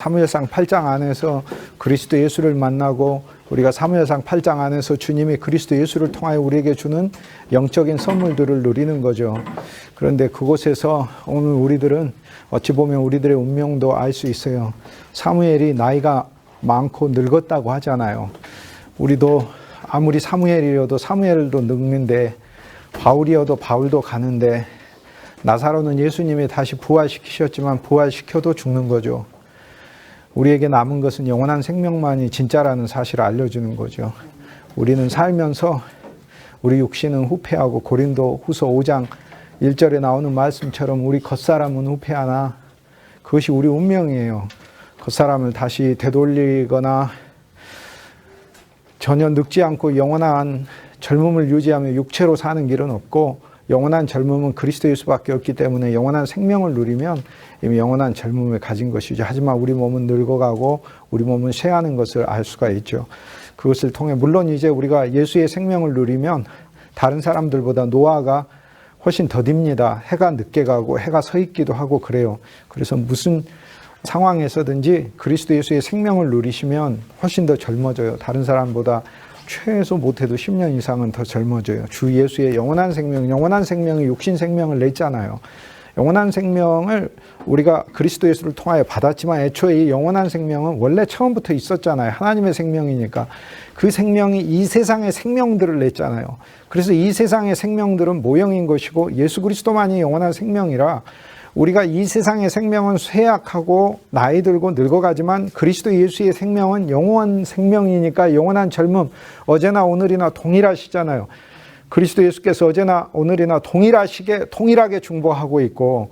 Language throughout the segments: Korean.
사무엘상 8장 안에서 그리스도 예수를 만나고 우리가 사무엘상 8장 안에서 주님이 그리스도 예수를 통하여 우리에게 주는 영적인 선물들을 누리는 거죠. 그런데 그곳에서 오늘 우리들은 어찌 보면 우리들의 운명도 알 수 있어요. 사무엘이 나이가 많고 늙었다고 하잖아요. 우리도 아무리 사무엘이어도 사무엘도 늙는데, 바울이어도 바울도 가는데, 나사로는 예수님이 다시 부활시키셨지만 부활시켜도 죽는 거죠. 우리에게 남은 것은 영원한 생명만이 진짜라는 사실을 알려주는 거죠. 우리는 살면서 우리 육신은 후패하고, 고린도 후서 5장 1절에 나오는 말씀처럼 우리 겉사람은 후패하나 그것이 우리 운명이에요. 겉사람을 다시 되돌리거나 전혀 늙지 않고 영원한 젊음을 유지하며 육체로 사는 길은 없고, 영원한 젊음은 그리스도 예수밖에 없기 때문에 영원한 생명을 누리면 이미 영원한 젊음을 가진 것이죠. 하지만 우리 몸은 늙어가고 우리 몸은 쇠하는 것을 알 수가 있죠. 그것을 통해 물론 이제 우리가 예수의 생명을 누리면 다른 사람들보다 노화가 훨씬 더딥니다. 해가 늦게 가고 해가 서 있기도 하고 그래요. 그래서 무슨 상황에서든지 그리스도 예수의 생명을 누리시면 훨씬 더 젊어져요. 다른 사람보다 최소 못해도 10년 이상은 더 젊어져요. 주 예수의 영원한 생명이 육신 생명을 냈잖아요. 영원한 생명을 우리가 그리스도 예수를 통하여 받았지만 애초에 이 영원한 생명은 원래 처음부터 있었잖아요. 하나님의 생명이니까. 그 생명이 이 세상의 생명들을 냈잖아요. 그래서 이 세상의 생명들은 모형인 것이고 예수 그리스도만이 영원한 생명이라, 우리가 이 세상의 생명은 쇠약하고 나이 들고 늙어가지만 그리스도 예수의 생명은 영원 생명이니까 영원한 젊음, 어제나 오늘이나 동일하시잖아요. 그리스도 예수께서 어제나 오늘이나 동일하게 중보하고 있고,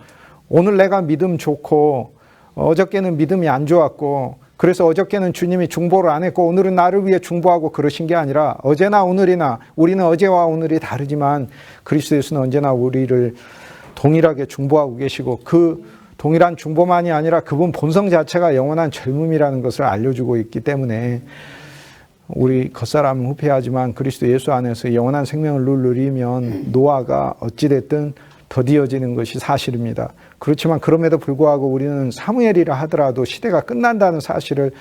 오늘 내가 믿음 좋고 어저께는 믿음이 안 좋았고, 그래서 어저께는 주님이 중보를 안 했고 오늘은 나를 위해 중보하고 그러신 게 아니라, 어제나 오늘이나 우리는 어제와 오늘이 다르지만 그리스도 예수는 언제나 우리를 동일하게 중보하고 계시고, 그 동일한 중보만이 아니라 그분 본성 자체가 영원한 젊음이라는 것을 알려주고 있기 때문에 우리 겉사람은 후패하지만 그리스도 예수 안에서 영원한 생명을 누리면 노화가 어찌됐든 더디어지는 것이 사실입니다. 그렇지만 그럼에도 불구하고 우리는 사무엘이라 하더라도 시대가 끝난다는 사실을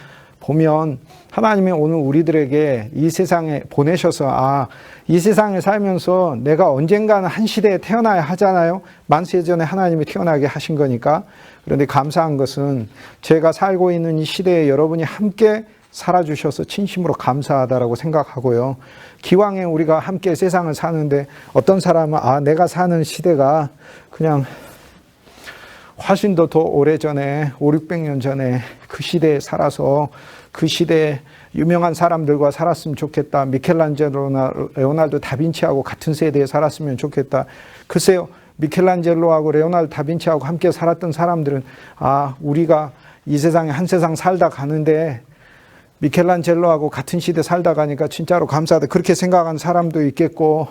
보면, 하나님이 오늘 우리들에게 이 세상에 보내셔서 이 세상에 살면서 내가 언젠가는 한 시대에 태어나야 하잖아요. 만세전에 하나님이 태어나게 하신 거니까. 그런데 감사한 것은 제가 살고 있는 이 시대에 여러분이 함께 살아주셔서 진심으로 감사하다라고 생각하고요. 기왕에 우리가 함께 세상을 사는데 어떤 사람은 내가 사는 시대가 그냥 훨씬 더 오래전에 500~600년 전에 그 시대에 살아서 그 시대에 유명한 사람들과 살았으면 좋겠다. 미켈란젤로나 레오나르도 다빈치하고 같은 세대에 살았으면 좋겠다. 글쎄요, 미켈란젤로하고 레오나르도 다빈치하고 함께 살았던 사람들은 우리가 이 세상에 한 세상 살다 가는데 미켈란젤로하고 같은 시대 살다 가니까 진짜로 감사하다, 그렇게 생각한 사람도 있겠고,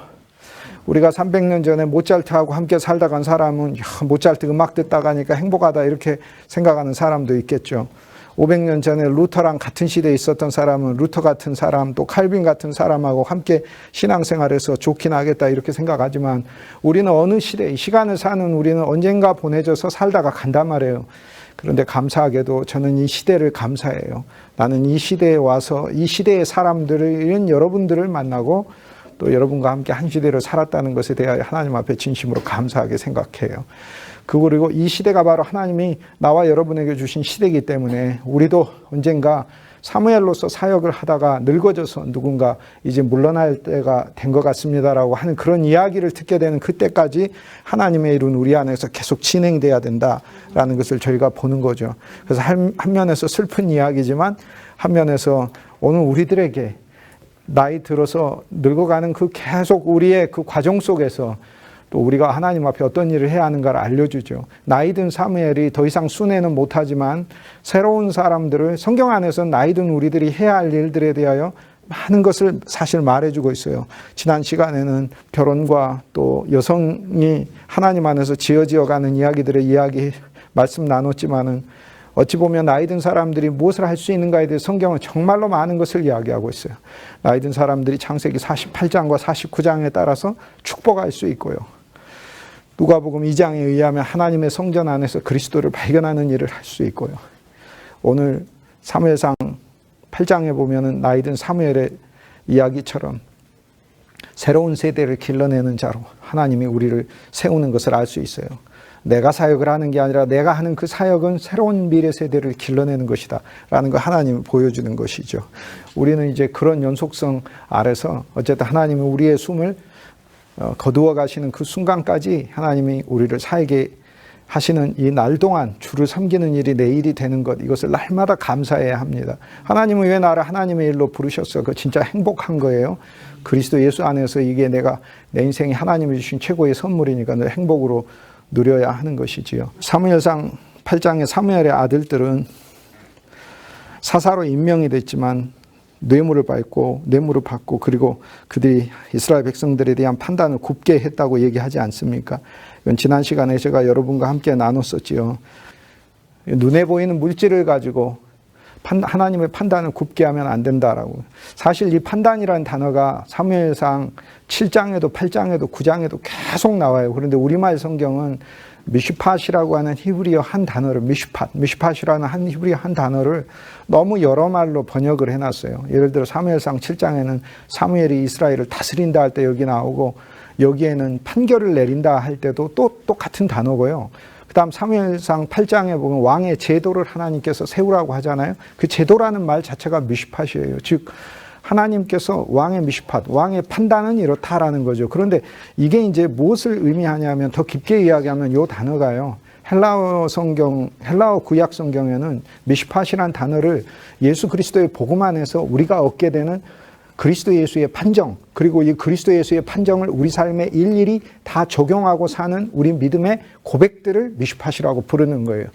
우리가 300년 전에 모차르트하고 함께 살다 간 사람은 모차르트 음악 듣다 가니까 행복하다 이렇게 생각하는 사람도 있겠죠. 500년 전에 루터랑 같은 시대에 있었던 사람은 루터 같은 사람, 또 칼빈 같은 사람하고 함께 신앙생활해서 좋긴 하겠다 이렇게 생각하지만, 우리는 어느 시대, 이 시간을 사는 우리는 언젠가 보내져서 살다가 간단 말이에요. 그런데 감사하게도 저는 이 시대를 감사해요. 나는 이 시대에 와서 이 시대의 사람들은 여러분들을 만나고 또 여러분과 함께 한 시대를 살았다는 것에 대하여 하나님 앞에 진심으로 감사하게 생각해요. 그리고 이 시대가 바로 하나님이 나와 여러분에게 주신 시대이기 때문에 우리도 언젠가 사무엘로서 사역을 하다가 늙어져서 누군가 이제 물러날 때가 된 것 같습니다라고 하는 그런 이야기를 듣게 되는 그때까지 하나님의 일은 우리 안에서 계속 진행돼야 된다라는 것을 저희가 보는 거죠. 그래서 한 면에서 슬픈 이야기지만 한 면에서 오늘 우리들에게 나이 들어서 늙어가는 그 계속 우리의 그 과정 속에서 또 우리가 하나님 앞에 어떤 일을 해야 하는가를 알려주죠. 나이 든 사무엘이 더 이상 순회는 못하지만 새로운 사람들을, 성경 안에서는 나이 든 우리들이 해야 할 일들에 대하여 많은 것을 사실 말해주고 있어요. 지난 시간에는 결혼과 또 여성이 하나님 안에서 지어가는 이야기들의 말씀 나눴지만은, 어찌 보면 나이 든 사람들이 무엇을 할 수 있는가에 대해 성경은 정말로 많은 것을 이야기하고 있어요. 나이 든 사람들이 창세기 48장과 49장에 따라서 축복할 수 있고요. 누가복음 2장에 의하면 하나님의 성전 안에서 그리스도를 발견하는 일을 할 수 있고요. 오늘 사무엘상 8장에 보면은 나이 든 사무엘의 이야기처럼 새로운 세대를 길러내는 자로 하나님이 우리를 세우는 것을 알 수 있어요. 내가 사역을 하는 게 아니라 내가 하는 그 사역은 새로운 미래 세대를 길러내는 것이다 라는 걸 하나님이 보여주는 것이죠. 우리는 이제 그런 연속성 아래서 어쨌든 하나님은 우리의 숨을 거두어 가시는 그 순간까지 하나님이 우리를 살게 하시는 이 날 동안 주를 섬기는 일이 내 일이 되는 것, 이것을 날마다 감사해야 합니다. 하나님은 왜 나를 하나님의 일로 부르셨어? 그거 진짜 행복한 거예요. 그리스도 예수 안에서 이게 내 인생이 하나님이 주신 최고의 선물이니까 늘 행복으로 누려야 하는 것이지요. 사무엘상 8장의 사무엘의 아들들은 사사로 임명이 됐지만 뇌물을 받고 그리고 그들이 이스라엘 백성들에 대한 판단을 굽게 했다고 얘기하지 않습니까? 이건 지난 시간에 제가 여러분과 함께 나눴었지요. 눈에 보이는 물질을 가지고 하나님의 판단을 굽게 하면 안 된다라고. 사실 이 판단이라는 단어가 사무엘상 7장에도 8장에도 9장에도 계속 나와요. 그런데 우리말 성경은 미슈팟이라고 하는 히브리어 한 단어를 미슈팟이라는 한 히브리어 한 단어를 너무 여러 말로 번역을 해놨어요. 예를 들어 사무엘상 7장에는 사무엘이 이스라엘을 다스린다 할 때 여기 나오고, 여기에는 판결을 내린다 할 때도 또 똑같은 단어고요. 그 다음 사무엘상 8장에 보면 왕의 제도를 하나님께서 세우라고 하잖아요. 그 제도라는 말 자체가 미슈팟이에요. 즉 하나님께서 왕의 미슈팟, 왕의 판단은 이렇다라는 거죠. 그런데 이게 이제 무엇을 의미하냐면, 더 깊게 이야기하면 이 단어가요, 헬라어 구약 성경에는 미슈팟이라는 단어를 예수 그리스도의 복음 안에서 우리가 얻게 되는 그리스도 예수의 판정, 그리고 이 그리스도 예수의 판정을 우리 삶에 일일이 다 적용하고 사는 우리 믿음의 고백들을 미슈팟이라고 부르는 거예요.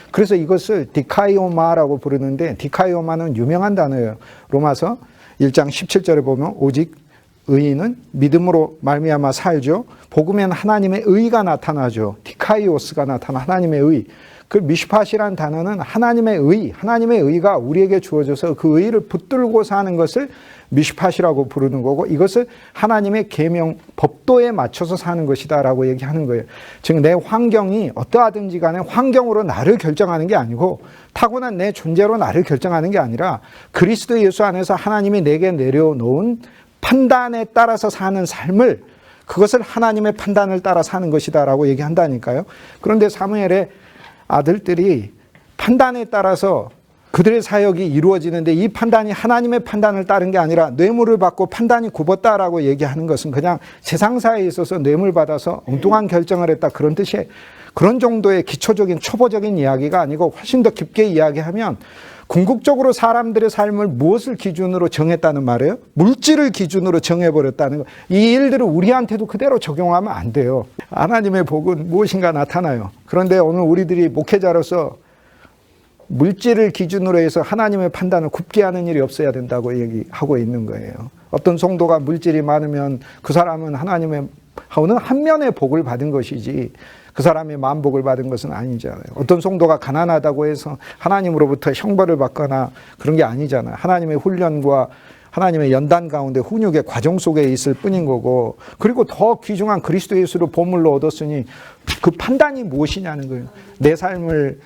그래서 이것을 디카이오마라고 부르는데, 디카이오마는 유명한 단어예요. 로마서 1장 17절에 보면 오직 의인은 믿음으로 말미암아 살죠. 복음에는 하나님의 의가 나타나죠. 디카이오스가 나타나 하나님의 의. 그 미슈팟이라는 단어는 하나님의 의가 우리에게 주어져서 그 의를 붙들고 사는 것을 미슈팟이라고 부르는 거고, 이것을 하나님의 계명, 법도에 맞춰서 사는 것이다라고 얘기하는 거예요. 즉 내 환경이 어떠하든지 간에 환경으로 나를 결정하는 게 아니고, 타고난 내 존재로 나를 결정하는 게 아니라 그리스도 예수 안에서 하나님이 내게 내려놓은 판단에 따라서 사는 삶을, 그것을 하나님의 판단을 따라 사는 것이다라고 얘기한다니까요. 그런데 사무엘의 아들들이 판단에 따라서 그들의 사역이 이루어지는데, 이 판단이 하나님의 판단을 따른 게 아니라 뇌물을 받고 판단이 굽었다라고 얘기하는 것은 그냥 세상사에 있어서 뇌물 받아서 엉뚱한 결정을 했다, 그런 뜻이에요. 그런 정도의 기초적인 초보적인 이야기가 아니고, 훨씬 더 깊게 이야기하면 궁극적으로 사람들의 삶을 무엇을 기준으로 정했다는 말이에요? 물질을 기준으로 정해버렸다는 거. 이 일들을 우리한테도 그대로 적용하면 안 돼요. 하나님의 복은 무엇인가 나타나요. 그런데 오늘 우리들이 목회자로서 물질을 기준으로 해서 하나님의 판단을 굽게 하는 일이 없어야 된다고 얘기하고 있는 거예요. 어떤 성도가 물질이 많으면 그 사람은 하나님의 어느 한 면의 복을 받은 것이지 그 사람이 만복을 받은 것은 아니잖아요. 어떤 성도가 가난하다고 해서 하나님으로부터 형벌을 받거나 그런 게 아니잖아요. 하나님의 훈련과 하나님의 연단 가운데 훈육의 과정 속에 있을 뿐인 거고, 그리고 더 귀중한 그리스도 예수를 보물로 얻었으니 그 판단이 무엇이냐는 거예요. 내 삶을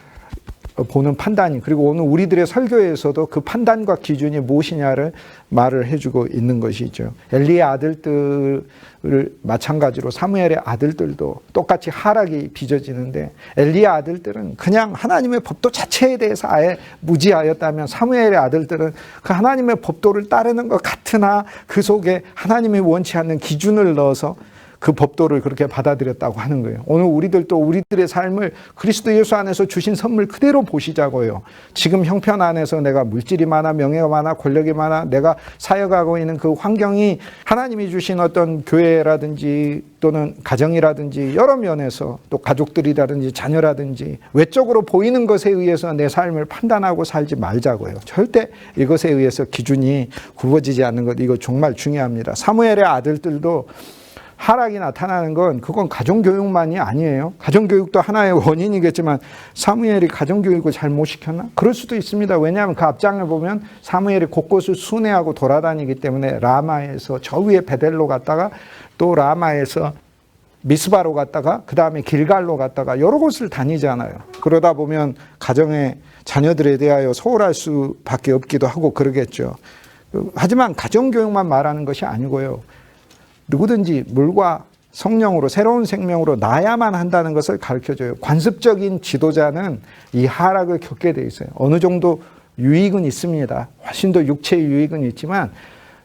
보는 판단이. 그리고 오늘 우리들의 설교에서도 그 판단과 기준이 무엇이냐를 말을 해주고 있는 것이죠. 엘리의 아들들을 마찬가지로 사무엘의 아들들도 똑같이 하락이 빚어지는데, 엘리의 아들들은 그냥 하나님의 법도 자체에 대해서 아예 무지하였다면, 사무엘의 아들들은 그 하나님의 법도를 따르는 것 같으나 그 속에 하나님이 원치 않는 기준을 넣어서 그 법도를 그렇게 받아들였다고 하는 거예요. 오늘 우리들도 우리들의 삶을 그리스도 예수 안에서 주신 선물 그대로 보시자고요. 지금 형편 안에서 내가 물질이 많아, 명예가 많아, 권력이 많아, 내가 사역하고 있는 그 환경이 하나님이 주신 어떤 교회라든지 또는 가정이라든지 여러 면에서, 또 가족들이라든지 자녀라든지 외적으로 보이는 것에 의해서 내 삶을 판단하고 살지 말자고요. 절대 이것에 의해서 기준이 굽어지지 않는 것, 이거 정말 중요합니다. 사무엘의 아들들도 하락이 나타나는 건 그건 가정교육만이 아니에요. 가정교육도 하나의 원인이겠지만 사무엘이 가정교육을 잘 못 시켰나? 그럴 수도 있습니다. 왜냐하면 그 앞장을 보면 사무엘이 곳곳을 순회하고 돌아다니기 때문에 라마에서 저 위에 베델로 갔다가 또 라마에서 미스바로 갔다가 그 다음에 길갈로 갔다가 여러 곳을 다니잖아요. 그러다 보면 가정의 자녀들에 대하여 소홀할 수밖에 없기도 하고 그러겠죠. 하지만 가정교육만 말하는 것이 아니고요. 누구든지 물과 성령으로 새로운 생명으로 나야만 한다는 것을 가르쳐줘요. 관습적인 지도자는 이 하락을 겪게 돼 있어요. 어느 정도 유익은 있습니다. 훨씬 더 육체의 유익은 있지만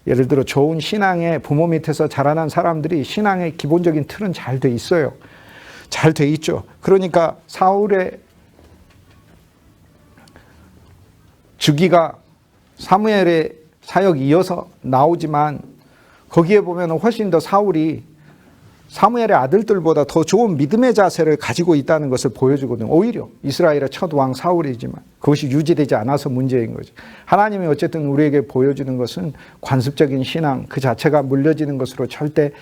예를 들어 좋은 신앙의 부모 밑에서 자라난 사람들이 신앙의 기본적인 틀은 잘 돼 있어요. 잘 돼 있죠. 그러니까 사울의 주기가 사무엘의 사역이 이어서 나오지만 거기에 보면 훨씬 더 사울이 사무엘의 아들들보다 더 좋은 믿음의 자세를 가지고 있다는 것을 보여주거든요. 오히려 이스라엘의 첫 왕 사울이지만 그것이 유지되지 않아서 문제인 거죠. 하나님이 어쨌든 우리에게 보여주는 것은 관습적인 신앙 그 자체가 물려지는 것으로 절대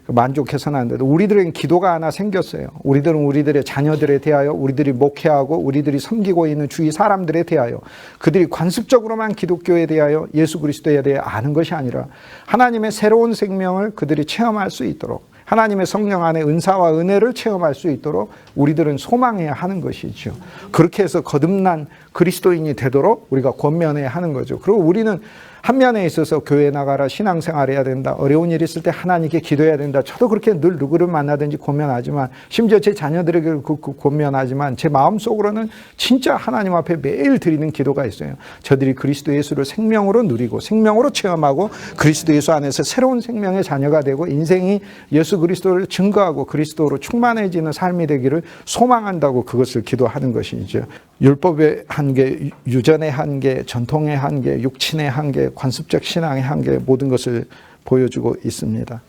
만족해서는 안 돼요. 우리들은 기도가 하나 생겼어요. 우리들은 우리들의 자녀들에 대하여, 우리들이 목회하고 우리들이 섬기고 있는 주위 사람들에 대하여, 그들이 관습적으로만 기독교에 대하여 예수 그리스도에 대해 아는 것이 아니라 하나님의 새로운 생명을 그들이 체험할 수 있도록, 하나님의 성령 안에 은사와 은혜를 체험할 수 있도록 우리들은 소망해야 하는 것이죠. 그렇게 해서 거듭난 그리스도인이 되도록 우리가 권면해야 하는 거죠. 그리고 우리는 한 면에 있어서 교회 나가라, 신앙생활 해야 된다, 어려운 일 있을 때 하나님께 기도해야 된다. 저도 그렇게 늘 누구를 만나든지 권면하지만, 심지어 제 자녀들에게 권면하지만 제 마음속으로는 진짜 하나님 앞에 매일 드리는 기도가 있어요. 저들이 그리스도 예수를 생명으로 누리고 생명으로 체험하고 그리스도 예수 안에서 새로운 생명의 자녀가 되고 인생이 예수 그리스도를 증거하고 그리스도로 충만해지는 삶이 되기를 소망한다고 그것을 기도하는 것이죠. 율법의 한계, 유전의 한계, 전통의 한계, 육친의 한계, 관습적 신앙의 한계, 모든 것을 보여주고 있습니다.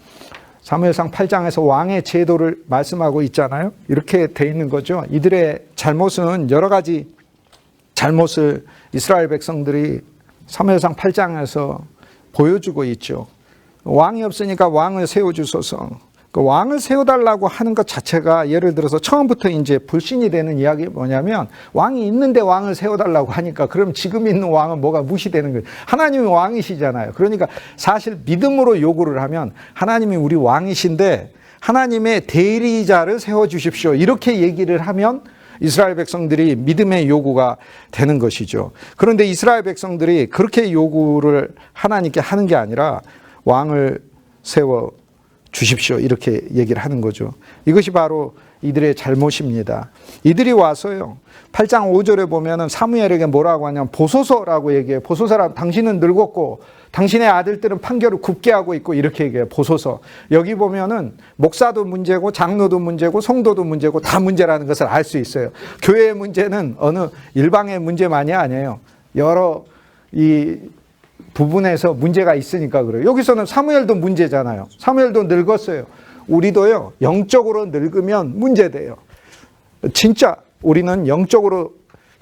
사무엘상 8장에서 왕의 제도를 말씀하고 있잖아요. 이렇게 돼 있는 거죠. 이들의 잘못은 여러 가지 잘못을 이스라엘 백성들이 사무엘상 8장에서 보여주고 있죠. 왕이 없으니까 왕을 세워주소서. 그 왕을 세워달라고 하는 것 자체가 예를 들어서 처음부터 이제 불신이 되는 이야기 뭐냐면, 왕이 있는데 왕을 세워달라고 하니까 그럼 지금 있는 왕은 뭐가 무시되는 거예요. 하나님이 왕이시잖아요. 그러니까 사실 믿음으로 요구를 하면 하나님이 우리 왕이신데 하나님의 대리자를 세워주십시오, 이렇게 얘기를 하면 이스라엘 백성들이 믿음의 요구가 되는 것이죠. 그런데 이스라엘 백성들이 그렇게 요구를 하나님께 하는 게 아니라 왕을 세워 주십시오, 이렇게 얘기를 하는 거죠. 이것이 바로 이들의 잘못입니다. 이들이 와서요, 8장 5절에 보면은 사무엘에게 뭐라고 하냐면 보소서라고 얘기해요. 보소서라, 당신은 늙었고 당신의 아들들은 판결을 굽게 하고 있고, 이렇게 얘기해요. 보소서. 여기 보면은 목사도 문제고 장로도 문제고 성도도 문제고 다 문제라는 것을 알 수 있어요. 교회의 문제는 어느 일방의 문제만이 아니에요. 여러 이 부분에서 문제가 있으니까 그래요. 여기서는 사무엘도 문제잖아요. 사무엘도 늙었어요. 우리도요, 영적으로 늙으면 문제돼요. 진짜 우리는 영적으로,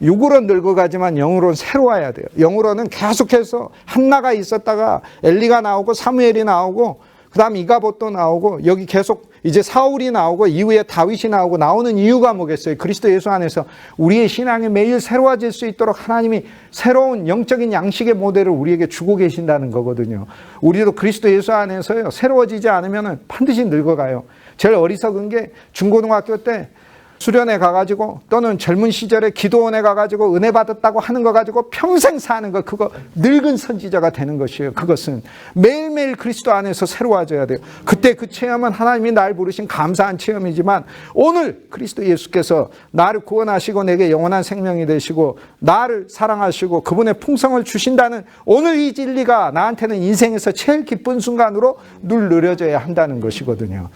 육으로 늙어가지만 영으로는 새로워야 돼요. 영으로는 계속해서 한나가 있었다가 엘리가 나오고 사무엘이 나오고 그 다음 이가봇도 나오고 여기 계속 이제 사울이 나오고 이후에 다윗이 나오고, 나오는 이유가 뭐겠어요? 그리스도 예수 안에서 우리의 신앙이 매일 새로워질 수 있도록 하나님이 새로운 영적인 양식의 모델을 우리에게 주고 계신다는 거거든요. 우리도 그리스도 예수 안에서요, 새로워지지 않으면 반드시 늙어가요. 제일 어리석은 게 중고등학교 때 수련회 가가지고 또는 젊은 시절에 기도원에 가가지고 은혜 받았다고 하는 거 가지고 평생 사는 거, 그거 늙은 선지자가 되는 것이에요. 그것은 매일매일 그리스도 안에서 새로워져야 돼요. 그때 그 체험은 하나님이 날 부르신 감사한 체험이지만, 오늘 그리스도 예수께서 나를 구원하시고 내게 영원한 생명이 되시고 나를 사랑하시고 그분의 풍성을 주신다는 오늘 이 진리가 나한테는 인생에서 제일 기쁜 순간으로 늘 누려져야 한다는 것이거든요.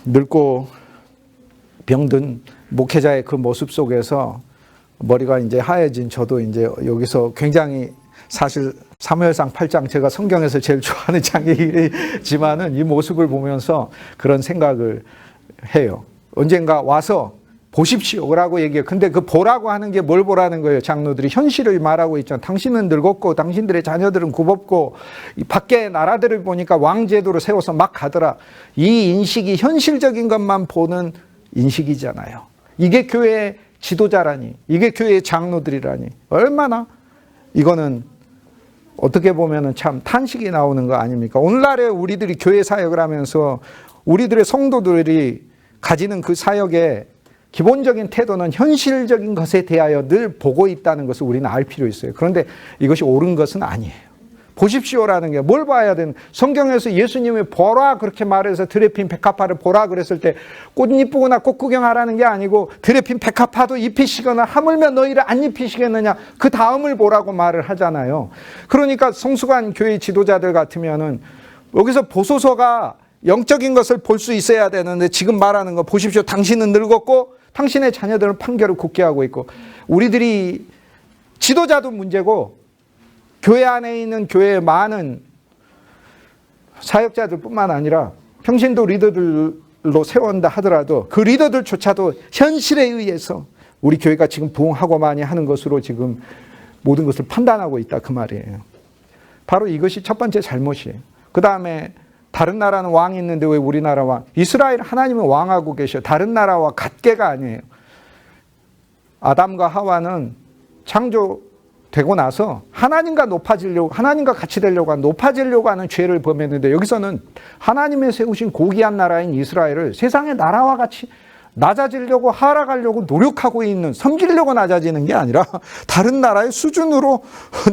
늙고 병든 목회자의 그 모습 속에서 머리가 이제 하얘진 저도 이제 여기서 굉장히, 사실 사무엘상 8장 제가 성경에서 제일 좋아하는 장이지만은 이 모습을 보면서 그런 생각을 해요. 언젠가 와서 보십시오라고 얘기해요. 근데 그 보라고 하는 게 뭘 보라는 거예요? 장로들이 현실을 말하고 있잖아요. 당신은 늙었고 당신들의 자녀들은 굽었고 밖에 나라들을 보니까 왕제도를 세워서 막 가더라. 이 인식이 현실적인 것만 보는 인식이잖아요. 이게 교회의 지도자라니, 이게 교회의 장로들이라니, 얼마나 이거는 어떻게 보면은 참 탄식이 나오는 거 아닙니까? 오늘날에 우리들이 교회 사역을 하면서 우리들의 성도들이 가지는 그 사역의 기본적인 태도는 현실적인 것에 대하여 늘 보고 있다는 것을 우리는 알 필요 있어요. 그런데 이것이 옳은 것은 아니에요. 보십시오라는 게 뭘 봐야 되는, 성경에서 예수님이 보라 그렇게 말해서 드레핀 백합화를 보라 그랬을 때 꽃 이쁘구나 꽃 구경하라는 게 아니고 드레핀 백합화도 입히시거나 하물며 너희를 안 입히시겠느냐 그 다음을 보라고 말을 하잖아요. 그러니까 성수관 교회 지도자들 같으면은 여기서 보소서가 영적인 것을 볼 수 있어야 되는데 지금 말하는 거 보십시오. 당신은 늙었고 당신의 자녀들은 판결을 굳게 하고 있고, 우리들이 지도자도 문제고 교회 안에 있는 교회의 많은 사역자들뿐만 아니라 평신도 리더들로 세운다 하더라도 그 리더들조차도 현실에 의해서 우리 교회가 지금 부흥하고 많이 하는 것으로 지금 모든 것을 판단하고 있다 그 말이에요. 바로 이것이 첫 번째 잘못이에요. 그 다음에 다른 나라는 왕이 있는데 왜 우리나라 왕? 이스라엘 하나님은 왕하고 계셔. 다른 나라와 같게가 아니에요. 아담과 하와는 창조되고 나서 하나님과 높아지려고, 하나님과 같이 되려고 하는, 높아지려고 하는 죄를 범했는데, 여기서는 하나님의 세우신 고귀한 나라인 이스라엘을 세상의 나라와 같이 낮아지려고 하락하려고 노력하고 있는, 섬기려고 낮아지는 게 아니라 다른 나라의 수준으로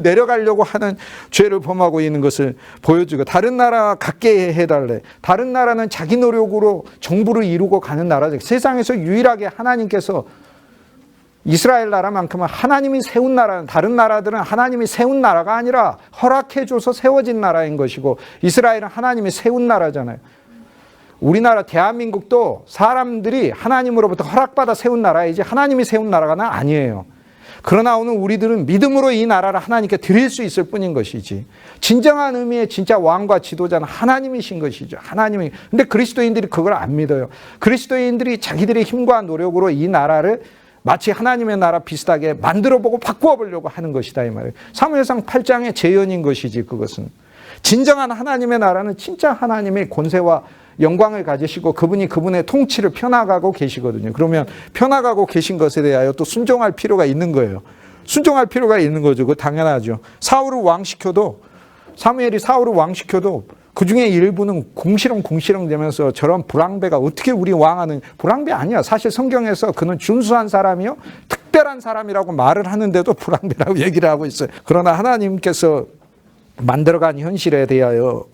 내려가려고 하는 죄를 범하고 있는 것을 보여주고, 다른 나라와 같게 해달래. 다른 나라는 자기 노력으로 정부를 이루고 가는 나라죠. 세상에서 유일하게 하나님께서 이스라엘 나라만큼은 하나님이 세운 나라는, 다른 나라들은 하나님이 세운 나라가 아니라 허락해줘서 세워진 나라인 것이고, 이스라엘은 하나님이 세운 나라잖아요. 우리나라 대한민국도 사람들이 하나님으로부터 허락받아 세운 나라이지 하나님이 세운 나라가 아니에요. 그러나 오늘 우리들은 믿음으로 이 나라를 하나님께 드릴 수 있을 뿐인 것이지, 진정한 의미의 진짜 왕과 지도자는 하나님이신 것이죠. 하나님이. 근데 그리스도인들이 그걸 안 믿어요. 그리스도인들이 자기들의 힘과 노력으로 이 나라를 마치 하나님의 나라 비슷하게 만들어보고 바꾸어 보려고 하는 것이다 이 말이에요. 사무엘상 8장의 재현인 것이지. 그것은 진정한 하나님의 나라는 진짜 하나님의 권세와 영광을 가지시고 그분이 그분의 통치를 펴나가고 계시거든요. 그러면 펴나가고 계신 것에 대하여 또 순종할 필요가 있는 거예요. 순종할 필요가 있는 거죠. 그거 당연하죠. 사울을 왕시켜도, 사무엘이 사울을 왕시켜도 그 중에 일부는 궁시렁 되면서 저런 불황배가 어떻게 우리 왕하는, 불황배 아니야. 사실 성경에서 그는 준수한 사람이요 특별한 사람이라고 말을 하는데도 불황배라고 얘기를 하고 있어요. 그러나 하나님께서 만들어간 현실에 대하여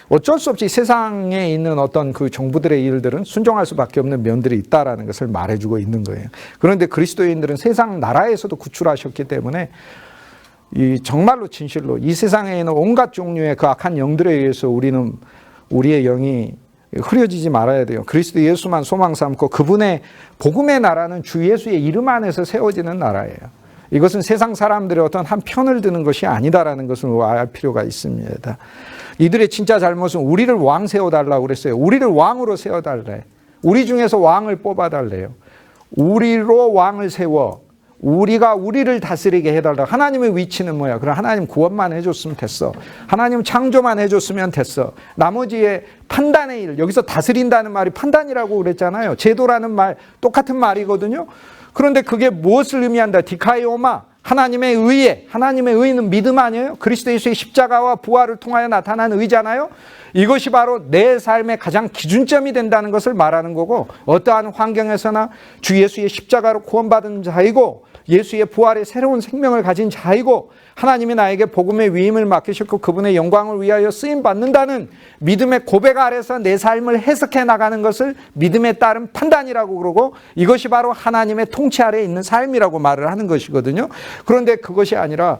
어쩔 수 없이 세상에 있는 어떤 그 정부들의 일들은 순종할 수밖에 없는 면들이 있다라는 것을 말해주고 있는 거예요. 그런데 그리스도인들은 세상 나라에서도 구출하셨기 때문에 이 정말로 진실로 이 세상에 있는 온갖 종류의 그 악한 영들에 의해서 우리는 우리의 영이 흐려지지 말아야 돼요. 그리스도 예수만 소망 삼고 그분의 복음의 나라는 주 예수의 이름 안에서 세워지는 나라예요. 이것은 세상 사람들의 어떤 한 편을 드는 것이 아니다라는 것을 알 필요가 있습니다. 이들의 진짜 잘못은 우리를 왕 세워달라고 그랬어요. 우리를 왕으로 세워달래. 우리 중에서 왕을 뽑아달래요. 우리로 왕을 세워 우리가 우리를 다스리게 해달라. 하나님의 위치는 뭐야? 그럼 하나님 구원만 해줬으면 됐어. 하나님 창조만 해줬으면 됐어. 나머지의 판단의 일, 여기서 다스린다는 말이 판단이라고 그랬잖아요. 제도라는 말 똑같은 말이거든요. 그런데 그게 무엇을 의미한다? 디카이오마, 하나님의 의에, 하나님의 의는 믿음 아니에요? 그리스도 예수의 십자가와 부활을 통하여 나타난 의잖아요. 이것이 바로 내 삶의 가장 기준점이 된다는 것을 말하는 거고, 어떠한 환경에서나 주 예수의 십자가로 구원받은 자이고 예수의 부활의 새로운 생명을 가진 자이고 하나님이 나에게 복음의 위임을 맡기셨고 그분의 영광을 위하여 쓰임받는다는 믿음의 고백 아래서 내 삶을 해석해 나가는 것을 믿음에 따른 판단이라고 그러고, 이것이 바로 하나님의 통치 아래에 있는 삶이라고 말을 하는 것이거든요. 그런데 그것이 아니라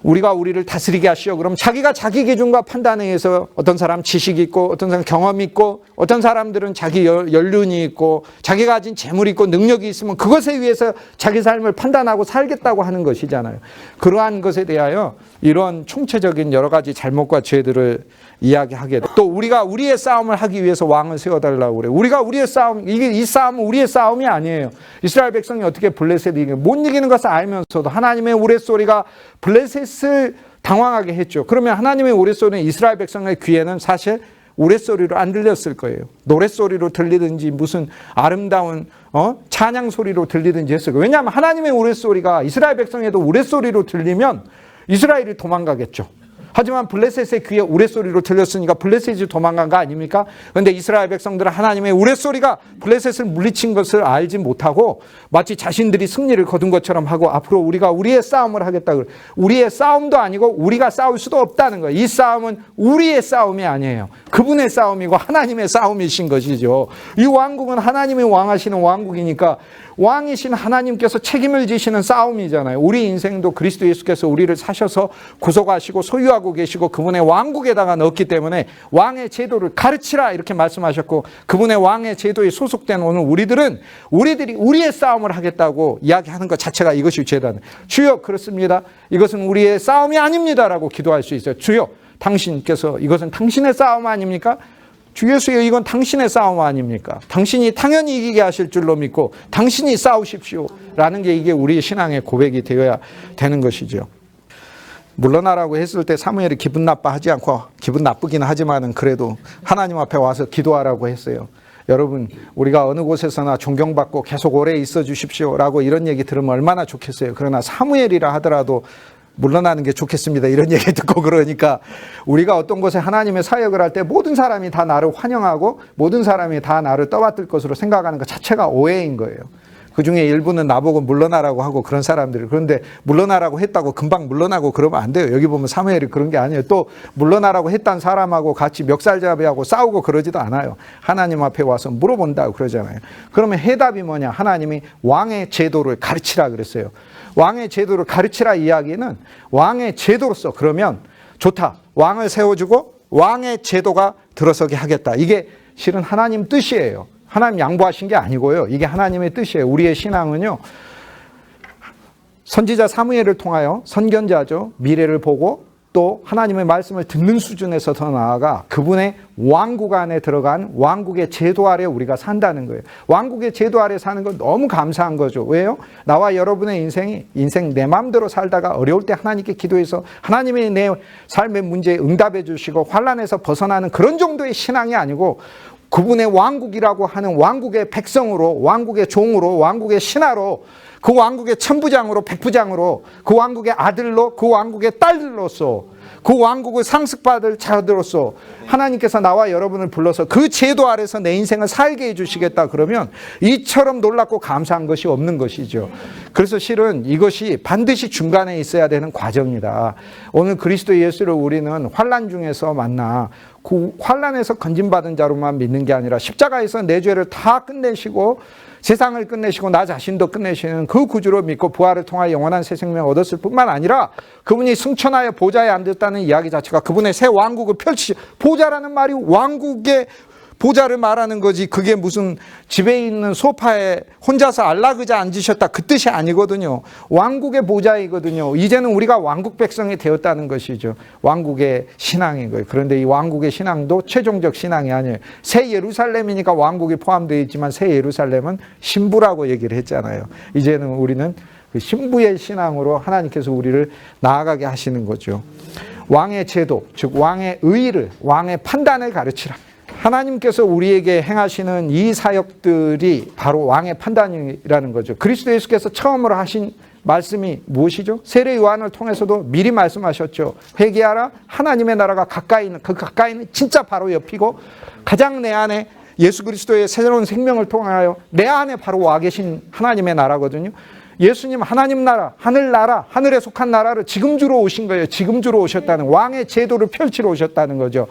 우리가 우리를 다스리게 하시오. 그럼 자기가 자기 기준과 판단에 의해서 어떤 사람 지식이 있고 어떤 사람 경험이 있고 어떤 사람들은 자기 연륜이 있고 자기가 가진 재물이 있고 능력이 있으면 그것에 의해서 자기 삶을 판단하고 살겠다고 하는 것이잖아요. 그러한 것에 대하여 이런 총체적인 여러 가지 잘못과 죄들을 이야기하게 돼. 또 우리가 우리의 싸움을 하기 위해서 왕을 세워달라고 그래요. 우리가 우리의 싸움, 이 싸움은 우리의 싸움이 아니에요. 이스라엘 백성이 어떻게 블레셋을 이기는, 못 이기는 것을 알면서도 하나님의 우레소리가 블레셋을 당황하게 했죠. 그러면 하나님의 우레소리는 이스라엘 백성의 귀에는 사실 우레소리로 안 들렸을 거예요. 노랫소리로 들리든지 무슨 아름다운 찬양 소리로 들리든지 했을 거예요. 왜냐하면 하나님의 우레소리가 이스라엘 백성에도 우레소리로 들리면 이스라엘이 도망가겠죠. 하지만 블레셋의 귀에 우레소리로 들렸으니까 블레셋이 도망간 거 아닙니까? 그런데 이스라엘 백성들은 하나님의 우레소리가 블레셋을 물리친 것을 알지 못하고 마치 자신들이 승리를 거둔 것처럼 하고 앞으로 우리가 우리의 싸움을 하겠다. 우리의 싸움도 아니고 우리가 싸울 수도 없다는 거예요. 이 싸움은 우리의 싸움이 아니에요. 그분의 싸움이고 하나님의 싸움이신 것이죠. 이 왕국은 하나님이 왕하시는 왕국이니까 왕이신 하나님께서 책임을 지시는 싸움이잖아요. 우리 인생도 그리스도 예수께서 우리를 사셔서 구속하시고 소유하고 계시고 그분의 왕국에다가 넣었기 때문에 왕의 제도를 가르치라 이렇게 말씀하셨고, 그분의 왕의 제도에 소속된 오늘 우리들이 우리의 싸움을 하겠다고 이야기하는 것 자체가 이것이 죄다. 주여 그렇습니다. 이것은 우리의 싸움이 아닙니다라고 기도할 수 있어요. 주여 당신께서 이것은 당신의 싸움 아닙니까? 주 예수여 이건 당신의 싸움 아닙니까? 당신이 당연히 이기게 하실 줄로 믿고 당신이 싸우십시오 라는 게 이게 우리의 신앙의 고백이 되어야 되는 것이죠. 물러나라고 했을 때 사무엘이 기분 나빠하지 않고, 기분 나쁘긴 하지만은 그래도 하나님 앞에 와서 기도하라고 했어요. 여러분, 우리가 어느 곳에서나 존경받고 계속 오래 있어 주십시오 라고 이런 얘기 들으면 얼마나 좋겠어요. 그러나 사무엘이라 하더라도 물러나는 게 좋겠습니다 이런 얘기 듣고, 그러니까 우리가 어떤 곳에 하나님의 사역을 할 때 모든 사람이 다 나를 환영하고 모든 사람이 다 나를 떠받들 것으로 생각하는 것 자체가 오해인 거예요. 그 중에 일부는 나보고 물러나라고 하고 그런 사람들이, 그런데 물러나라고 했다고 금방 물러나고 그러면 안 돼요. 여기 보면 사무엘이 그런 게 아니에요. 또 물러나라고 했던 사람하고 같이 멱살잡이하고 싸우고 그러지도 않아요. 하나님 앞에 와서 물어본다고 그러잖아요. 그러면 해답이 뭐냐? 하나님이 왕의 제도를 가르치라 그랬어요. 왕의 제도를 가르치라 이야기는 왕의 제도로서, 그러면 좋다, 왕을 세워주고 왕의 제도가 들어서게 하겠다. 이게 실은 하나님 뜻이에요. 하나님 양보하신 게 아니고요. 이게 하나님의 뜻이에요. 우리의 신앙은요, 선지자 사무엘을 통하여 선견자죠. 미래를 보고 또 하나님의 말씀을 듣는 수준에서 더 나아가 그분의 왕국 안에 들어간 왕국의 제도 아래 우리가 산다는 거예요. 왕국의 제도 아래 사는 건 너무 감사한 거죠. 왜요? 나와 여러분의 인생 내 마음대로 살다가 어려울 때 하나님께 기도해서 하나님이 내 삶의 문제에 응답해 주시고 환난에서 벗어나는 그런 정도의 신앙이 아니고, 그분의 왕국이라고 하는 왕국의 백성으로, 왕국의 종으로, 왕국의 신하로, 그 왕국의 천부장으로, 백부장으로, 그 왕국의 아들로, 그 왕국의 딸들로서, 그 왕국을 상습받을 자들로서 하나님께서 나와 여러분을 불러서 그 제도 아래서 내 인생을 살게 해주시겠다 그러면 이처럼 놀랍고 감사한 것이 없는 것이죠. 그래서 실은 이것이 반드시 중간에 있어야 되는 과정이다. 오늘 그리스도 예수를 우리는 환난 중에서 만나 그 환난에서 건진받은 자로만 믿는 게 아니라 십자가에서 내 죄를 다 끝내시고 세상을 끝내시고 나 자신도 끝내시는 그 구주로 믿고 부활을 통하여 영원한 새 생명을 얻었을 뿐만 아니라 그분이 승천하여 보좌에 앉았다는 이야기 자체가 그분의 새 왕국을 보좌라는 말이 왕국의 보좌를 말하는 거지, 그게 무슨 집에 있는 소파에 혼자서 안락의자 앉으셨다 그 뜻이 아니거든요. 왕국의 보좌이거든요. 이제는 우리가 왕국 백성이 되었다는 것이죠. 왕국의 신앙인 거예요. 그런데 이 왕국의 신앙도 최종적 신앙이 아니에요. 새 예루살렘이니까 왕국이 포함되어 있지만 새 예루살렘은 신부라고 얘기를 했잖아요. 이제는 우리는 그 신부의 신앙으로 하나님께서 우리를 나아가게 하시는 거죠. 왕의 제도, 즉 왕의 의의를, 왕의 판단을 가르치라. 하나님께서 우리에게 행하시는 이 사역들이 바로 왕의 판단이라는 거죠. 그리스도 예수께서 처음으로 하신 말씀이 무엇이죠? 세례 요한을 통해서도 미리 말씀하셨죠. 회개하라, 하나님의 나라가 가까이 있는, 그 가까이는 진짜 바로 옆이고 가장 내 안에 예수 그리스도의 새로운 생명을 통하여 내 안에 바로 와 계신 하나님의 나라거든요. 예수님 하나님 나라, 하늘나라, 하늘에 속한 나라를 지금 주로 오신 거예요. 지금 주로 오셨다는, 왕의 제도를 펼치러 오셨다는 거죠.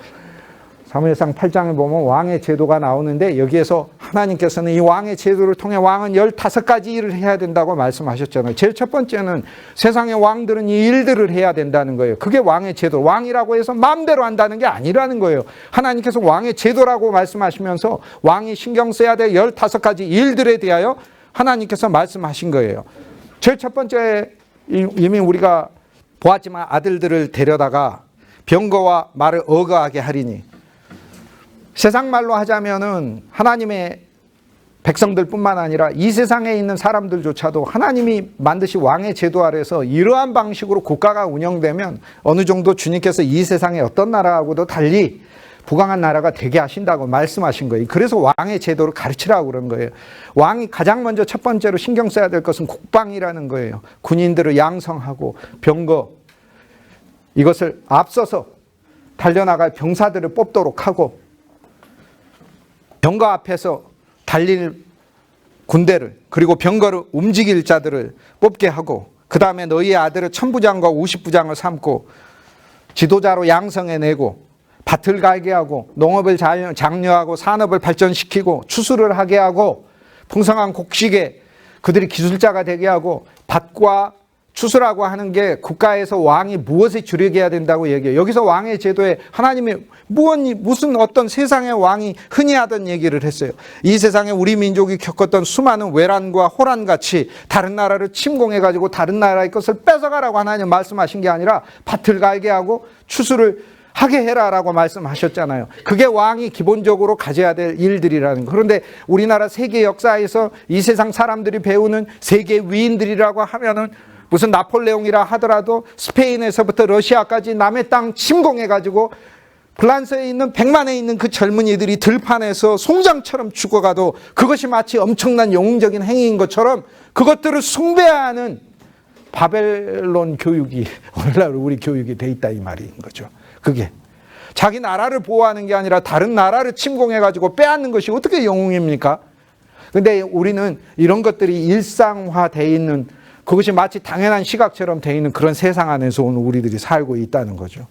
사무엘상 8장에 보면 왕의 제도가 나오는데 여기에서 하나님께서는 이 왕의 제도를 통해 왕은 15가지 일을 해야 된다고 말씀하셨잖아요. 제일 첫 번째는 세상의 왕들은 이 일들을 해야 된다는 거예요. 그게 왕의 제도. 왕이라고 해서 마음대로 한다는 게 아니라는 거예요. 하나님께서 왕의 제도라고 말씀하시면서 왕이 신경 써야 될 15가지 일들에 대하여 하나님께서 말씀하신 거예요. 제일 첫 번째, 이미 우리가 보았지만 아들들을 데려다가 병거와 말을 어거하게 하리니, 세상 말로 하자면은 하나님의 백성들뿐만 아니라 이 세상에 있는 사람들조차도 하나님이 만드신 왕의 제도 아래서 이러한 방식으로 국가가 운영되면 어느 정도 주님께서 이 세상의 어떤 나라하고도 달리 부강한 나라가 되게 하신다고 말씀하신 거예요. 그래서 왕의 제도를 가르치라고 그런 거예요. 왕이 가장 먼저 첫 번째로 신경 써야 될 것은 국방이라는 거예요. 군인들을 양성하고 병거, 이것을 앞서서 달려나갈 병사들을 뽑도록 하고 병거 앞에서 달릴 군대를 그리고 병거를 움직일 자들을 뽑게 하고 그 다음에 너희의 아들을 천부장과 우십부장을 삼고 지도자로 양성해내고 밭을 갈게 하고 농업을 장려하고 산업을 발전시키고 추수를 하게 하고 풍성한 곡식에 그들이 기술자가 되게 하고 밭과 추수라고 하는 게 국가에서 왕이 무엇을 주력해야 해야 된다고 얘기해요. 여기서 왕의 제도에 하나님이 무슨 어떤 세상의 왕이 흔히 하던 얘기를 했어요. 이 세상에 우리 민족이 겪었던 수많은 외란과 호란같이 다른 나라를 침공해가지고 다른 나라의 것을 뺏어가라고 하나님 말씀하신 게 아니라 밭을 갈게 하고 추수를 하게 해라라고 말씀하셨잖아요. 그게 왕이 기본적으로 가져야 될 일들이라는 거. 그런데 우리나라 세계 역사에서 이 세상 사람들이 배우는 세계 위인들이라고 하면은 무슨 나폴레옹이라 하더라도 스페인에서부터 러시아까지 남의 땅 침공해가지고 프랑스에 있는 100만에 있는 그 젊은이들이 들판에서 송장처럼 죽어가도 그것이 마치 엄청난 영웅적인 행위인 것처럼 그것들을 숭배하는 바벨론 교육이 오늘날 우리 교육이 돼 있다 이 말인 거죠. 그게 자기 나라를 보호하는 게 아니라 다른 나라를 침공해가지고 빼앗는 것이 어떻게 영웅입니까? 근데 우리는 이런 것들이 일상화되어 있는 그것이 마치 당연한 시각처럼 되어 있는 그런 세상 안에서 오늘 우리들이 살고 있다는 거죠.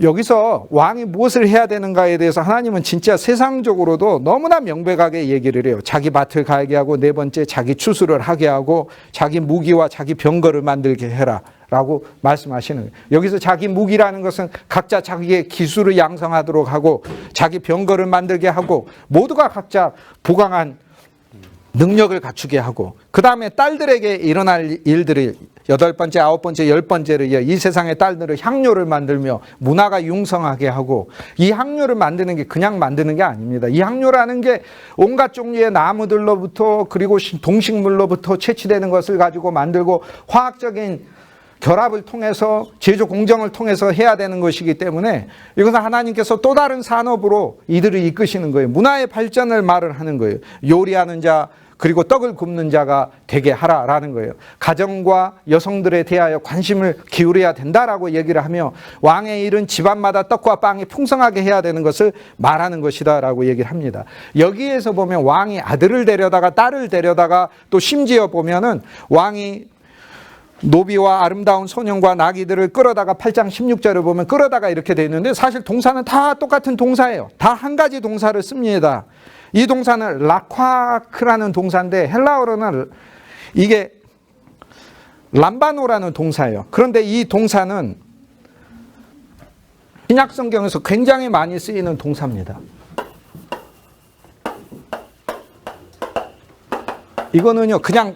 여기서 왕이 무엇을 해야 되는가에 대해서 하나님은 진짜 세상적으로도 너무나 명백하게 얘기를 해요. 자기 밭을 갈게 하고 네 번째 자기 추수를 하게 하고 자기 무기와 자기 병거를 만들게 해라 라고 말씀하시는 거예요. 여기서 자기 무기라는 것은 각자 자기의 기술을 양성하도록 하고 자기 병거를 만들게 하고 모두가 각자 부강한 능력을 갖추게 하고 그 다음에 딸들에게 일어날 일들을 8번째, 9번째, 10번째를 이 세상의 딸들을 향료를 만들며 문화가 융성하게 하고 이 향료를 만드는 게 그냥 만드는 게 아닙니다. 이 향료라는 게 온갖 종류의 나무들로부터 그리고 동식물로부터 채취되는 것을 가지고 만들고 화학적인 결합을 통해서 제조 공정을 통해서 해야 되는 것이기 때문에 이것은 하나님께서 또 다른 산업으로 이들을 이끄시는 거예요. 문화의 발전을 말을 하는 거예요. 요리하는 자 그리고 떡을 굽는 자가 되게 하라라는 거예요. 가정과 여성들에 대하여 관심을 기울여야 된다라고 얘기를 하며 왕의 일은 집안마다 떡과 빵이 풍성하게 해야 되는 것을 말하는 것이다라고 얘기를 합니다. 여기에서 보면 왕이 아들을 데려다가 딸을 데려다가 또 심지어 보면은 왕이 노비와 아름다운 소년과 나귀들을 끌어다가 8장 16절을 보면 끌어다가 이렇게 되어 있는데 사실 동사는 다 똑같은 동사예요. 다 한 가지 동사를 씁니다. 이 동사는 라콰크라는 동사인데 헬라어로는 이게 람바노라는 동사예요. 그런데 이 동사는 신약 성경에서 굉장히 많이 쓰이는 동사입니다. 이거는요 그냥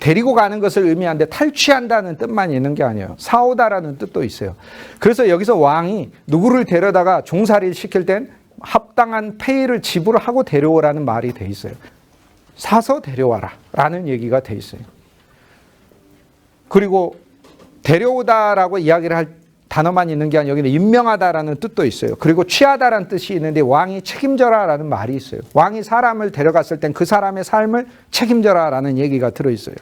데리고 가는 것을 의미하는데 탈취한다는 뜻만 있는 게 아니에요. 사오다라는 뜻도 있어요. 그래서 여기서 왕이 누구를 데려다가 종살이를 시킬 땐 합당한 페이를 지불하고 데려오라는 말이 돼 있어요. 사서 데려와라 라는 얘기가 돼 있어요. 그리고 데려오다라고 이야기를 할 단어만 있는 게 아니라 여기는 임명하다라는 뜻도 있어요. 그리고 취하다라는 뜻이 있는데 왕이 책임져라 라는 말이 있어요. 왕이 사람을 데려갔을 땐 그 사람의 삶을 책임져라 라는 얘기가 들어있어요.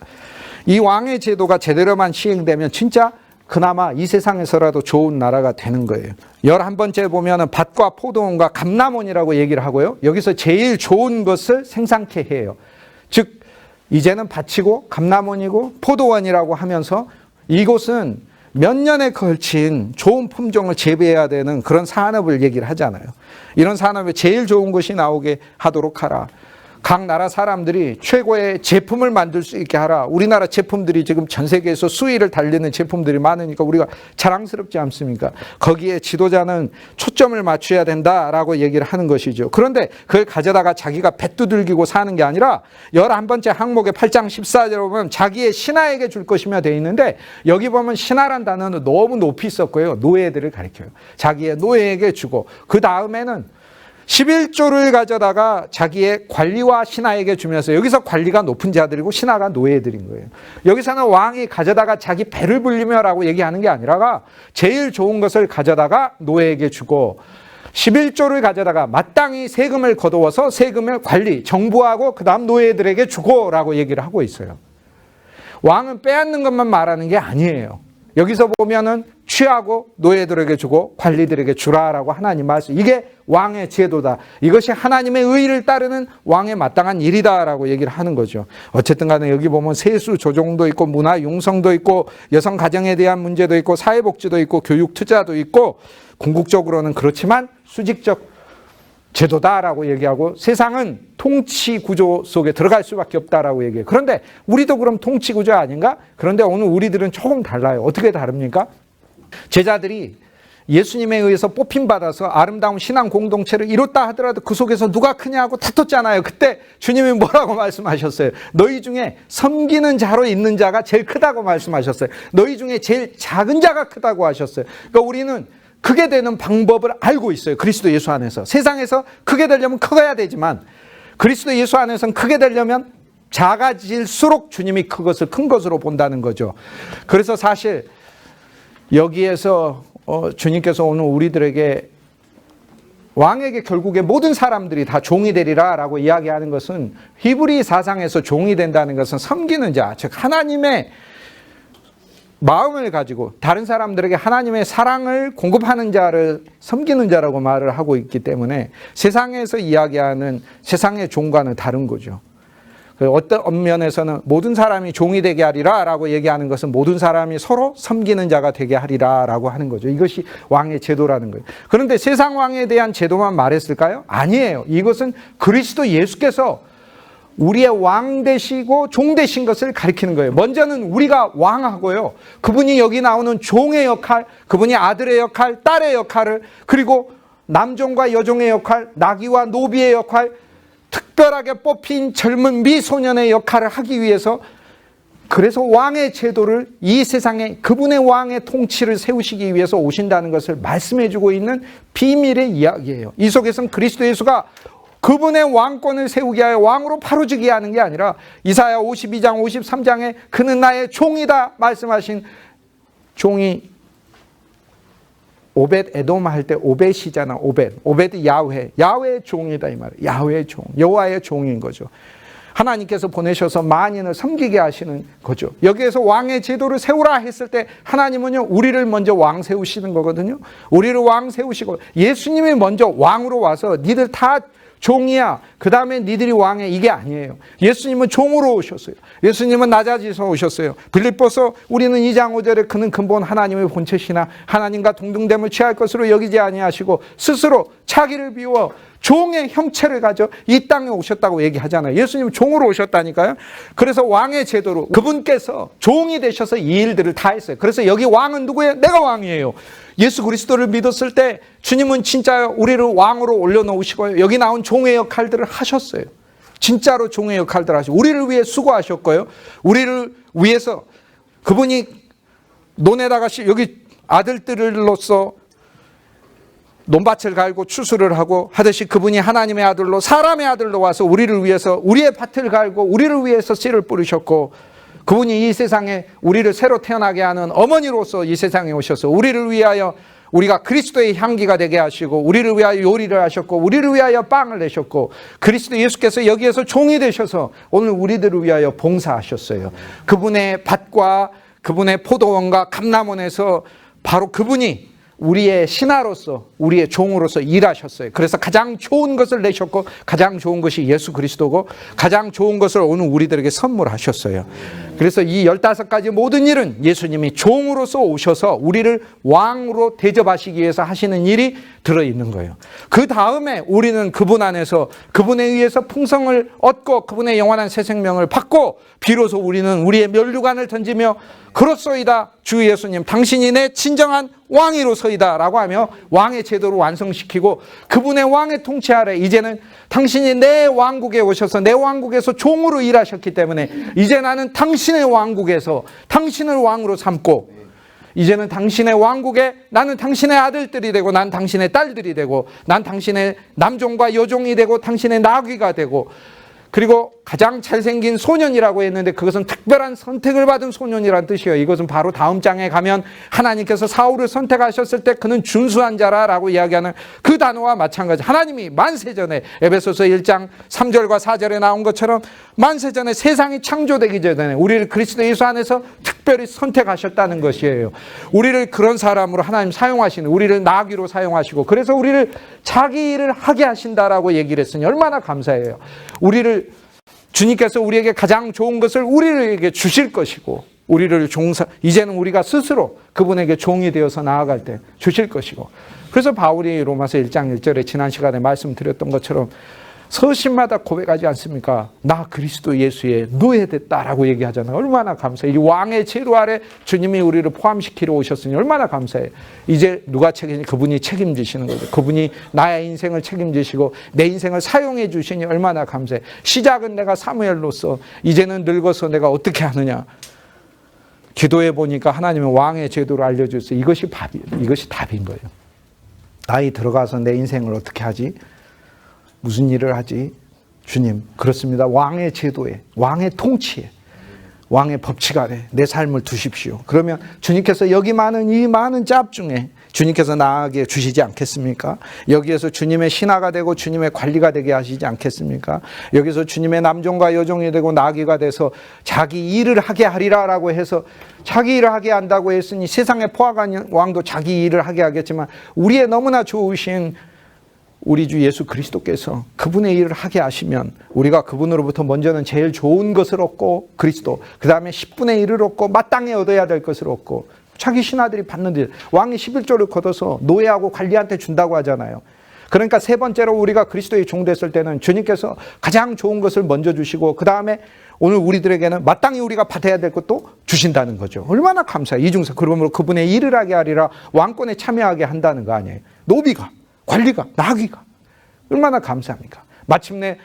이 왕의 제도가 제대로만 시행되면 진짜 그나마 이 세상에서라도 좋은 나라가 되는 거예요. 11번째 보면은 밭과 포도원과 감람원이라고 얘기를 하고요. 여기서 제일 좋은 것을 생산케 해요. 즉 이제는 밭이고 감람원이고 포도원이라고 하면서 이곳은 몇 년에 걸친 좋은 품종을 재배해야 되는 그런 산업을 얘기를 하잖아요. 이런 산업에 제일 좋은 것이 나오게 하도록 하라. 각 나라 사람들이 최고의 제품을 만들 수 있게 하라. 우리나라 제품들이 지금 전 세계에서 수위를 달리는 제품들이 많으니까 우리가 자랑스럽지 않습니까? 거기에 지도자는 초점을 맞춰야 된다라고 얘기를 하는 것이죠. 그런데 그걸 가져다가 자기가 배두들기고 사는 게 아니라 11번째 항목의 8장 14절에 보면 자기의 신하에게 줄 것이며 되어 있는데 여기 보면 신하란 단어는 너무 높이 썼고요. 노예들을 가리켜요. 자기의 노예에게 주고 그 다음에는 11조를 가져다가 자기의 관리와 신하에게 주면서 여기서 관리가 높은 자들이고 신하가 노예들인 거예요. 여기서는 왕이 가져다가 자기 배를 불리며라고 얘기하는 게 아니라 제일 좋은 것을 가져다가 노예에게 주고 11조를 가져다가 마땅히 세금을 거두어서 세금을 관리, 정부하고 그 다음 노예들에게 주고 라고 얘기를 하고 있어요. 왕은 빼앗는 것만 말하는 게 아니에요. 여기서 보면은 취하고 노예들에게 주고 관리들에게 주라라고 하나님 말씀. 이게 왕의 제도다. 이것이 하나님의 의를 따르는 왕의 마땅한 일이다라고 얘기를 하는 거죠. 어쨌든 간에 여기 보면 세수 조정도 있고 문화 융성도 있고 여성 가정에 대한 문제도 있고 사회복지도 있고 교육 투자도 있고 궁극적으로는 그렇지만 수직적 제도다라고 얘기하고 세상은 통치 구조 속에 들어갈 수밖에 없다라고 얘기해요. 그런데 우리도 그럼 통치 구조 아닌가? 그런데 오늘 우리들은 조금 달라요. 어떻게 다릅니까? 제자들이 예수님에 의해서 뽑힘받아서 아름다운 신앙 공동체를 이뤘다 하더라도 그 속에서 누가 크냐고 다퉜잖아요. 그때 주님이 뭐라고 말씀하셨어요? 너희 중에 섬기는 자로 있는 자가 제일 크다고 말씀하셨어요. 너희 중에 제일 작은 자가 크다고 하셨어요. 그러니까 우리는 크게 되는 방법을 알고 있어요. 그리스도 예수 안에서. 세상에서 크게 되려면 커야 되지만 그리스도 예수 안에서는 크게 되려면 작아질수록 주님이 그것을 큰 것으로 본다는 거죠. 그래서 사실 여기에서 주님께서 오늘 우리들에게 왕에게 결국에 모든 사람들이 다 종이 되리라 라고 이야기하는 것은 히브리 사상에서 종이 된다는 것은 섬기는 자, 즉 하나님의 마음을 가지고 다른 사람들에게 하나님의 사랑을 공급하는 자를 섬기는 자라고 말을 하고 있기 때문에 세상에서 이야기하는 세상의 종과는 다른 거죠. 어떤 면에서는 모든 사람이 종이 되게 하리라 라고 얘기하는 것은 모든 사람이 서로 섬기는 자가 되게 하리라 라고 하는 거죠. 이것이 왕의 제도라는 거예요. 그런데 세상 왕에 대한 제도만 말했을까요? 아니에요. 이것은 그리스도 예수께서 우리의 왕 되시고 종 되신 것을 가리키는 거예요. 먼저는 우리가 왕하고요. 그분이 여기 나오는 종의 역할, 그분이 아들의 역할, 딸의 역할을, 그리고 남종과 여종의 역할, 나귀와 노비의 역할, 특별하게 뽑힌 젊은 미소년의 역할을 하기 위해서 그래서 왕의 제도를 이 세상에 그분의 왕의 통치를 세우시기 위해서 오신다는 것을 말씀해 주고 있는 비밀의 이야기예요. 이 속에서는 그리스도 예수가 그분의 왕권을 세우게 하여 왕으로 바로지게 하는 게 아니라 이사야 52장 53장에 그는 나의 종이다 말씀하신 종이 오벳 에돔 할 때 오벳이잖아. 오벳이 야훼의 종이다 이 말이에요. 야훼의 종, 여호와의 종인 거죠. 하나님께서 보내셔서 만인을 섬기게 하시는 거죠. 여기에서 왕의 제도를 세우라 했을 때 하나님은요 우리를 먼저 왕 세우시는 거거든요. 우리를 왕 세우시고 예수님이 먼저 왕으로 와서 니들 다 종이야. 그 다음에 니들이 왕해. 이게 아니에요. 예수님은 종으로 오셨어요. 예수님은 낮아지서 오셨어요. 빌립보서 우리는 2장 5절에 그는 근본 하나님의 본체시나 하나님과 동등됨을 취할 것으로 여기지 아니하시고 스스로 자기를 비워 종의 형체를 가져 이 땅에 오셨다고 얘기하잖아요. 예수님은 종으로 오셨다니까요. 그래서 왕의 제도로 그분께서 종이 되셔서 이 일들을 다 했어요. 그래서 여기 왕은 누구예요? 내가 왕이에요. 예수 그리스도를 믿었을 때 주님은 진짜 우리를 왕으로 올려놓으시고요. 여기 나온 종의 역할들을 하셨어요. 진짜로 종의 역할들을 하시고 우리를 위해 수고하셨고요. 우리를 위해서 그분이 논에다가 여기 아들들로서 논밭을 갈고 추수를 하고 하듯이 그분이 하나님의 아들로 사람의 아들로 와서 우리를 위해서 우리의 밭을 갈고 우리를 위해서 씨를 뿌리셨고 그분이 이 세상에 우리를 새로 태어나게 하는 어머니로서 이 세상에 오셔서 우리를 위하여 우리가 그리스도의 향기가 되게 하시고 우리를 위하여 요리를 하셨고 우리를 위하여 빵을 내셨고 그리스도 예수께서 여기에서 종이 되셔서 오늘 우리들을 위하여 봉사하셨어요. 그분의 밭과 그분의 포도원과 감람원에서 바로 그분이 우리의 신하로서 우리의 종으로서 일하셨어요. 그래서 가장 좋은 것을 내셨고 가장 좋은 것이 예수 그리스도고 가장 좋은 것을 오늘 우리들에게 선물하셨어요. 그래서 이 15가지 모든 일은 예수님이 종으로서 오셔서 우리를 왕으로 대접하시기 위해서 하시는 일이 들어있는 거예요. 그 다음에 우리는 그분 안에서 그분에 의해서 풍성을 얻고 그분의 영원한 새 생명을 받고 비로소 우리는 우리의 면류관을 던지며 그렇소이다 주 예수님 당신이 내 진정한 왕이로서이다 라고 하며 왕의 제도를 완성시키고 그분의 왕의 통치 아래 이제는 당신이 내 왕국에 오셔서 내 왕국에서 종으로 일하셨기 때문에 이제 나는 당신의 왕국에서 당신을 왕으로 삼고 이제는 당신의 왕국에 나는 당신의 아들들이 되고 난 당신의 딸들이 되고 난 당신의 남종과 여종이 되고 당신의 나귀가 되고 그리고 가장 잘생긴 소년이라고 했는데 그것은 특별한 선택을 받은 소년이라는 뜻이에요. 이것은 바로 다음 장에 가면 하나님께서 사울을 선택하셨을 때 그는 준수한 자라라고 이야기하는 그 단어와 마찬가지. 하나님이 만세전에 에베소서 1장 3절과 4절에 나온 것처럼 만세전에 세상이 창조되기 전에 우리를 그리스도 예수 안에서 특별히 선택하셨다는 것이에요. 우리를 그런 사람으로 하나님 사용하시는, 우리를 나귀로 사용하시고, 그래서 우리를 자기 일을 하게 하신다라고 얘기를 했으니 얼마나 감사해요. 주님께서 우리에게 가장 좋은 것을 우리에게 주실 것이고, 이제는 우리가 스스로 그분에게 종이 되어서 나아갈 때 주실 것이고. 그래서 바울이 로마서 1장 1절에 지난 시간에 말씀드렸던 것처럼 서신마다 고백하지 않습니까? 나 그리스도 예수의 노예됐다라고 얘기하잖아요. 얼마나 감사해요. 이 왕의 제도 아래 주님이 우리를 포함시키러 오셨으니 얼마나 감사해요. 이제 누가 그분이 책임지시는 거죠. 그분이 나의 인생을 책임지시고 내 인생을 사용해 주시니 얼마나 감사해요. 시작은 내가 사무엘로서, 이제는 늙어서 내가 어떻게 하느냐. 기도해 보니까 하나님은 왕의 제도를 알려줬어요. 이것이 답인 거예요. 나이 들어가서 내 인생을 어떻게 하지? 무슨 일을 하지? 주님, 그렇습니다. 왕의 제도에, 왕의 통치에, 왕의 법칙 아래 내 삶을 두십시오. 그러면 주님께서 이 많은 짭 중에 주님께서 나에게 주시지 않겠습니까? 여기에서 주님의 신하가 되고 주님의 관리가 되게 하시지 않겠습니까? 여기서 주님의 남종과 여종이 되고 나귀가 돼서 자기 일을 하게 하리라라고 해서, 자기 일을 하게 한다고 했으니 세상에 포악한 왕도 자기 일을 하게 하겠지만, 우리의 너무나 좋으신 우리 주 예수 그리스도께서 그분의 일을 하게 하시면 우리가 그분으로부터 먼저는 제일 좋은 것을 얻고, 그리스도, 그 다음에 10분의 1을 얻고, 마땅히 얻어야 될 것을 얻고, 자기 신하들이 받는 일, 왕이 11조를 걷어서 노예하고 관리한테 준다고 하잖아요. 그러니까 세 번째로 우리가 그리스도의 종 됐을 때는 주님께서 가장 좋은 것을 먼저 주시고, 그 다음에 오늘 우리들에게는 마땅히 우리가 받아야 될 것도 주신다는 거죠. 얼마나 감사해요. 이중서, 그러므로 그분의 일을 하게 하리라, 왕권에 참여하게 한다는 거 아니에요. 노비가, 관리가, 나귀가 얼마나 감사합니까? 마침내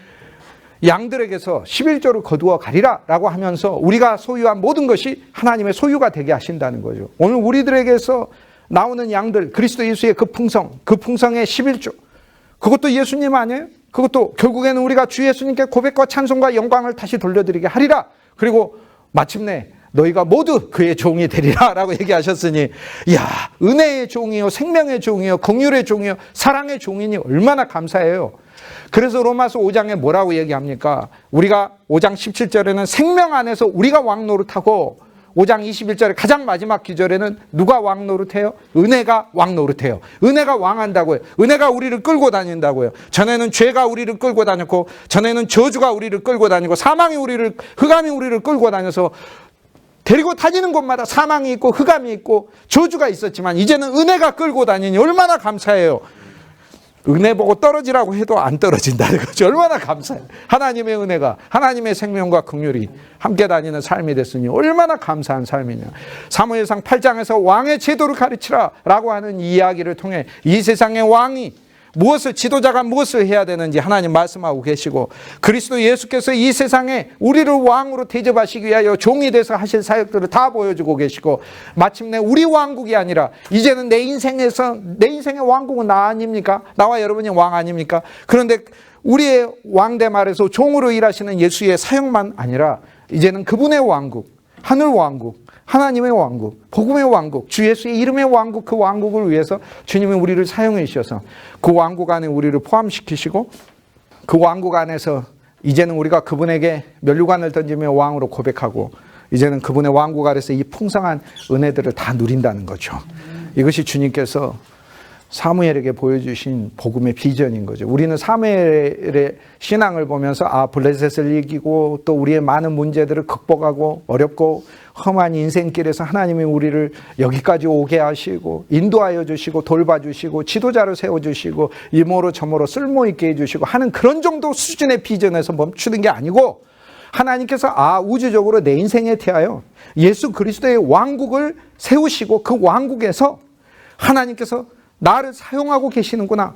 양들에게서 11조를 거두어 가리라 라고 하면서 우리가 소유한 모든 것이 하나님의 소유가 되게 하신다는 거죠. 오늘 우리들에게서 나오는 양들, 그리스도 예수의 그 풍성의 11조, 그것도 예수님 아니에요? 그것도 결국에는 우리가 주 예수님께 고백과 찬송과 영광을 다시 돌려드리게 하리라. 그리고 마침내 너희가 모두 그의 종이 되리라 라고 얘기하셨으니, 이야, 은혜의 종이요, 생명의 종이요, 긍휼의 종이요, 사랑의 종이니 얼마나 감사해요. 그래서 로마서 5장에 뭐라고 얘기합니까? 우리가 5장 17절에는 생명 안에서 우리가 왕 노릇하고, 5장 21절에 가장 마지막 기절에는 누가 왕 노릇해요? 은혜가 왕 노릇해요. 은혜가 왕한다고요. 은혜가 우리를 끌고 다닌다고요. 전에는 죄가 우리를 끌고 다녔고, 전에는 저주가 우리를 끌고 다니고, 흑암이 우리를 끌고 다녀서 데리고 다니는 곳마다 사망이 있고 흑암이 있고 저주가 있었지만, 이제는 은혜가 끌고 다니니 얼마나 감사해요. 은혜 보고 떨어지라고 해도 안 떨어진다는 거죠. 얼마나 감사해요. 하나님의 은혜가, 하나님의 생명과 긍휼이 함께 다니는 삶이 됐으니 얼마나 감사한 삶이냐. 사무엘상 8장에서 왕의 제도를 가르치라 라고 하는 이야기를 통해 이 세상의 왕이 지도자가 무엇을 해야 되는지 하나님 말씀하고 계시고, 그리스도 예수께서 이 세상에 우리를 왕으로 대접하시기 위하여 종이 돼서 하실 사역들을 다 보여주고 계시고, 마침내 우리 왕국이 아니라 이제는 내 인생의 왕국은 나 아닙니까? 나와 여러분이 왕 아닙니까? 그런데 우리의 왕대 말에서 종으로 일하시는 예수의 사역만 아니라 이제는 그분의 왕국, 하늘 왕국, 하나님의 왕국, 복음의 왕국, 주 예수의 이름의 왕국, 그 왕국을 위해서 주님이 우리를 사용해 주셔서 그 왕국 안에 우리를 포함시키시고, 그 왕국 안에서 이제는 우리가 그분에게 면류관을 던지며 왕으로 고백하고, 이제는 그분의 왕국 아래서 이 풍성한 은혜들을 다 누린다는 거죠. 이것이 주님께서 사무엘에게 보여주신 복음의 비전인 거죠. 우리는 사무엘의 신앙을 보면서 블레셋을 이기고 또 우리의 많은 문제들을 극복하고 어렵고 험한 인생길에서 하나님이 우리를 여기까지 오게 하시고 인도하여 주시고 돌봐주시고 지도자를 세워주시고 이모로 저모로 쓸모있게 해주시고 하는 그런 정도 수준의 비전에서 멈추는 게 아니고, 하나님께서 우주적으로 내 인생에 대하여 예수 그리스도의 왕국을 세우시고 그 왕국에서 하나님께서 나를 사용하고 계시는구나.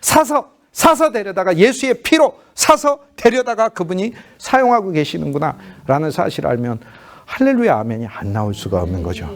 사서 데려다가 예수의 피로 사서 데려다가 그분이 사용하고 계시는구나 라는 사실을 알면 할렐루야 아멘이 안 나올 수가 없는 거죠.